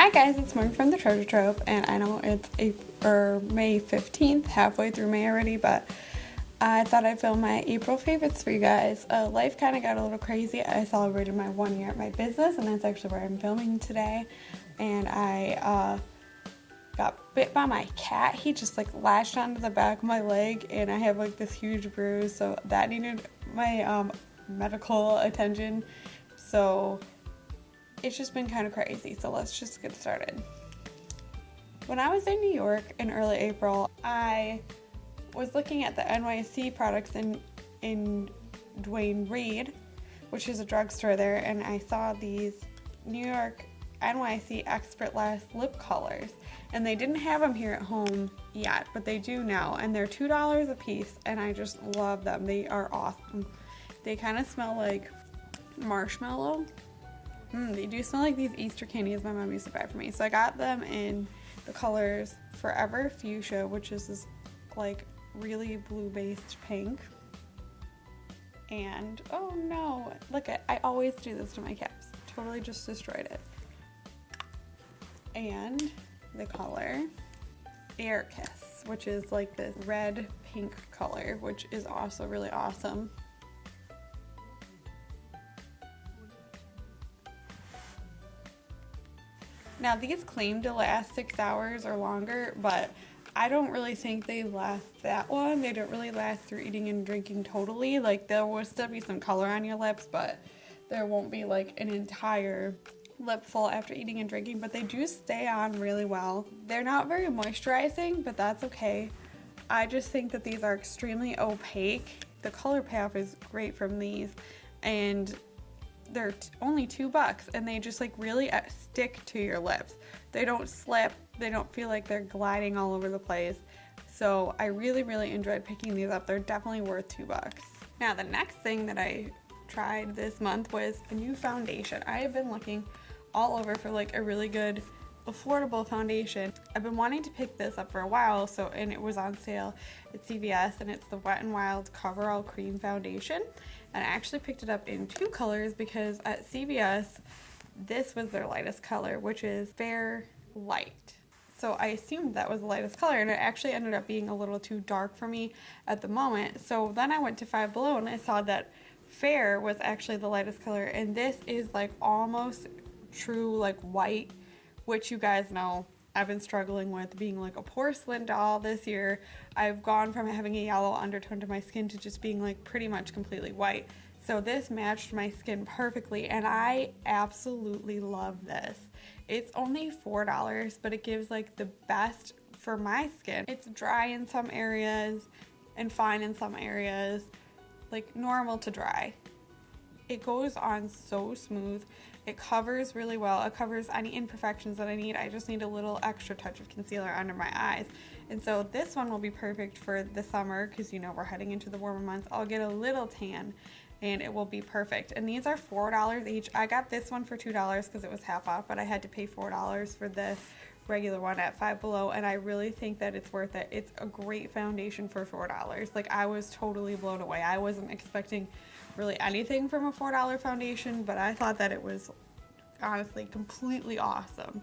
Hi guys, it's Morgan from the Trove, and I know it's May 15th, halfway through May already, but I thought I'd film my April favorites for you guys. Life kind of got a little crazy. I celebrated my 1 year at my business, and that's actually where I'm filming today. And I got bit by my cat. He just like latched onto the back of my leg, and I have like this huge bruise, so that needed my medical attention. So it's just been kind of crazy, so let's just get started. When I was in New York in early April, I was looking at the NYC products in Duane Reade, which is a drugstore there, and I saw these New York NYC Expert Lash lip colors, and they didn't have them here at home yet, but they do now, and they're $2 a piece, and I just love them. They are awesome. They kind of smell like marshmallow. They do smell like these Easter candies my mom used to buy for me. So I got them in the colors Forever Fuchsia, which is this like really blue-based pink. And oh no, look at, I always do this to my cats. Totally just destroyed it. And the color Air Kiss, which is like this red pink color, which is also really awesome. Now these claim to last 6 hours or longer, but I don't really think they last that long. They don't really last through eating and drinking totally. Like there will still be some color on your lips, but there won't be like an entire lip full after eating and drinking, but they do stay on really well. They're not very moisturizing, but that's okay. I just think that these are extremely opaque. The color path is great from these, and they're only $2, and they just like really stick to your lips. They don't slip, they don't feel like they're gliding all over the place. So I really enjoyed picking these up. They're definitely worth $2. Now the next thing that I tried this month was a new foundation. I have been looking all over for like a really good affordable foundation. I've been wanting to pick this up for a while, and it was on sale at CVS, and it's the Wet n Wild Coverall Cream Foundation. And I actually picked it up in 2 colors because at CVS this was their lightest color, which is Fair Light. So I assumed that was the lightest color, and it actually ended up being a little too dark for me at the moment. So then I went to Five Below and I saw that Fair was actually the lightest color, and this is like almost true like white, which you guys know I've been struggling with being like a porcelain doll this year. I've gone from having a yellow undertone to my skin to just being like pretty much completely white. So this matched my skin perfectly, and I absolutely love this. It's only $4, but it gives like the best for my skin. It's dry in some areas and fine in some areas, like normal to dry. It goes on so smooth. It covers really well. It covers any imperfections that I need. I just need a little extra touch of concealer under my eyes. And so this one will be perfect for the summer because you know we're heading into the warmer months. I'll get a little tan and it will be perfect. And these are $4 each. I got this one for $2 because it was half off, but I had to pay $4 for the regular one at Five Below, and I really think that it's worth it. It's a great foundation for $4. Like I was totally blown away. I wasn't expecting really anything from a $4 foundation, but I thought that it was honestly completely awesome.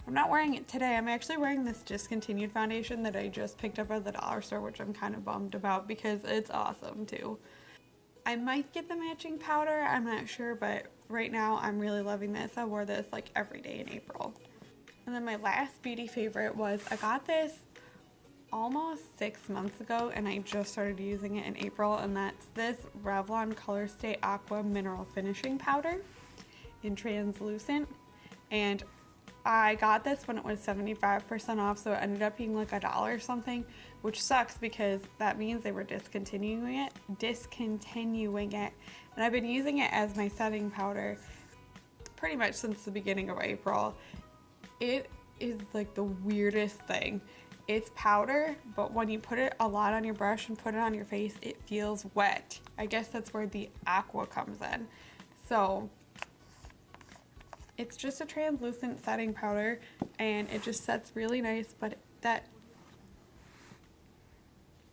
I'm not wearing it today. I'm actually wearing this discontinued foundation that I just picked up at the dollar store, which I'm kind of bummed about because it's awesome too. I might get the matching powder, I'm not sure, but right now I'm really loving this. I wore this like every day in April. And then my last beauty favorite was, I got this almost 6 months ago, and I just started using it in April, and that's this Revlon Color Stay Aqua Mineral Finishing Powder in translucent. And I got this when it was 75% off, so it ended up being like $1 something, which sucks because that means they were discontinuing it. And I've been using it as my setting powder pretty much since the beginning of April. It is like the weirdest thing. It's powder, but when you put it a lot on your brush and put it on your face, it feels wet. I guess that's where the aqua comes in. So it's just a translucent setting powder, and it just sets really nice, but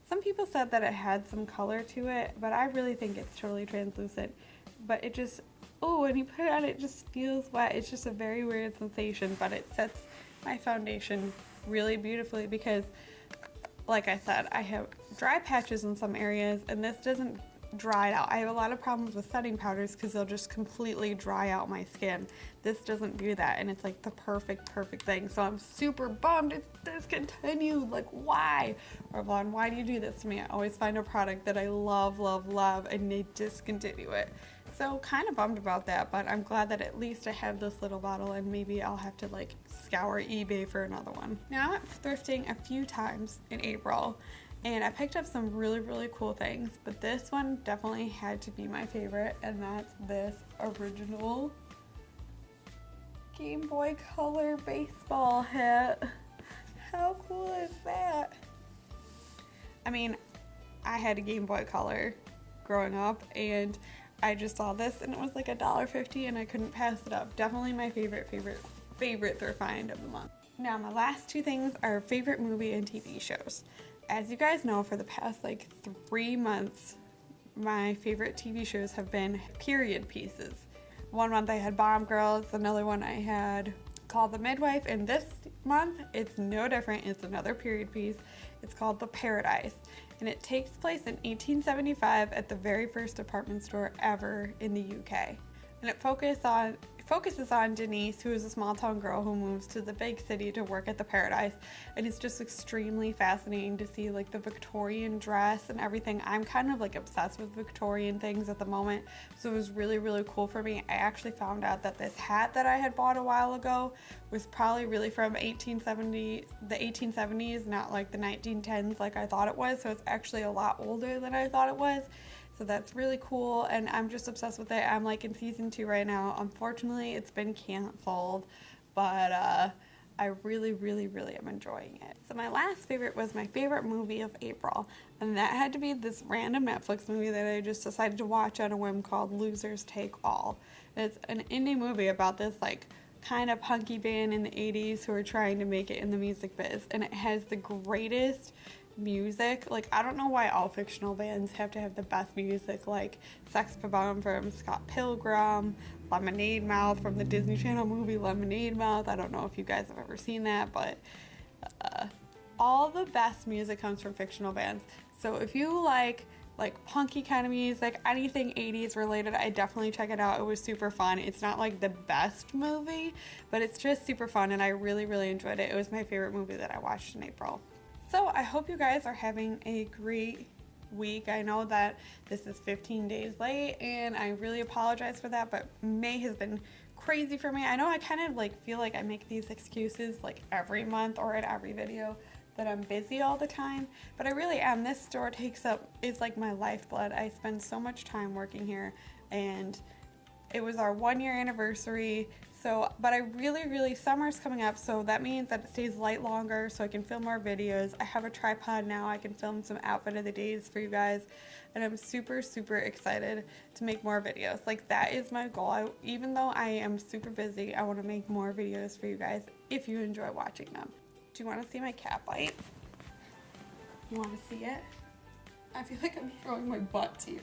some people said that it had some color to it, but I really think it's totally translucent. But it just oh, when you put it on, it just feels wet. It's just a very weird sensation, but it sets my foundation really beautifully because, like I said, I have dry patches in some areas, and this doesn't dry it out. I have a lot of problems with setting powders because they'll just completely dry out my skin. This doesn't do that, and it's like the perfect thing. So I'm super bummed it's discontinued. Like, why? Revlon, why do you do this to me? I always find a product that I love, and they discontinue it. So kind of bummed about that, but I'm glad that at least I have this little bottle, and maybe I'll have to like scour eBay for another one. Now I went thrifting a few times in April, and I picked up some really cool things, but this one definitely had to be my favorite, and that's this original Game Boy Color baseball hat. How cool is that? I mean, I had a Game Boy Color growing up, and I just saw this, and it was like $1.50, and I couldn't pass it up. Definitely my favorite thrift find of the month. Now, my last two things are favorite movie and TV shows. As you guys know, for the past like 3 months, my favorite TV shows have been period pieces. One month I had Bomb Girls, another one I had called The Midwife, and this month it's no different. It's another period piece. It's called The Paradise, and it takes place in 1875 at the very first department store ever in the UK. And it focuses on Denise, who is a small town girl who moves to the big city to work at the Paradise, and it's just extremely fascinating to see like the Victorian dress and everything. I'm kind of like obsessed with Victorian things at the moment, so it was really cool for me. I actually found out that this hat that I had bought a while ago was probably really from the 1870s, not like the 1910s like I thought it was, so it's actually a lot older than I thought it was. So that's really cool, and I'm just obsessed with it. I'm like in season 2 right now. Unfortunately, it's been canceled, but I really am enjoying it. So my last favorite was my favorite movie of April, and that had to be this random Netflix movie that I just decided to watch on a whim called Losers Take All. It's an indie movie about this like kind of punky band in the 80s who are trying to make it in the music biz, and it has the greatest music. Like, I don't know why all fictional bands have to have the best music, like Sex Bomb from Scott Pilgrim, Lemonade Mouth from the Disney Channel movie Lemonade Mouth. I don't know if you guys have ever seen that, but all the best music comes from fictional bands. So if you like punky kind of music, anything 80s related, I definitely check it out. It was super fun. It's not like the best movie, but it's just super fun, and I really enjoyed it. It was my favorite movie that I watched in April. So I hope you guys are having a great week. I know that this is 15 days late, and I really apologize for that, but May has been crazy for me. I know I kind of like feel like I make these excuses like every month or in every video that I'm busy all the time, but I really am. This store is like my lifeblood. I spend so much time working here, and it was our 1-year anniversary. So, but I really, summer's coming up, so that means that it stays light longer so I can film more videos. I have a tripod now. I can film some outfit of the days for you guys, and I'm super excited to make more videos. Like, that is my goal. Even though I am super busy, I want to make more videos for you guys if you enjoy watching them. Do you want to see my cat bite? You want to see it? I feel like I'm showing my butt to you.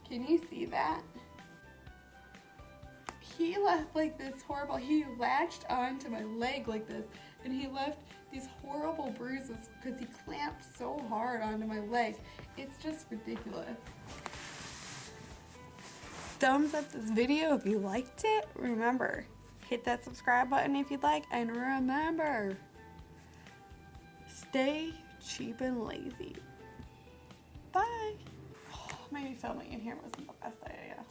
Can you see that? He left like this horrible, he latched onto my leg like this, and he left these horrible bruises because he clamped so hard onto my leg. It's just ridiculous. Thumbs up this video if you liked it. Remember, hit that subscribe button if you'd like, and remember, stay cheap and lazy. Bye. Maybe filming in here wasn't the best idea.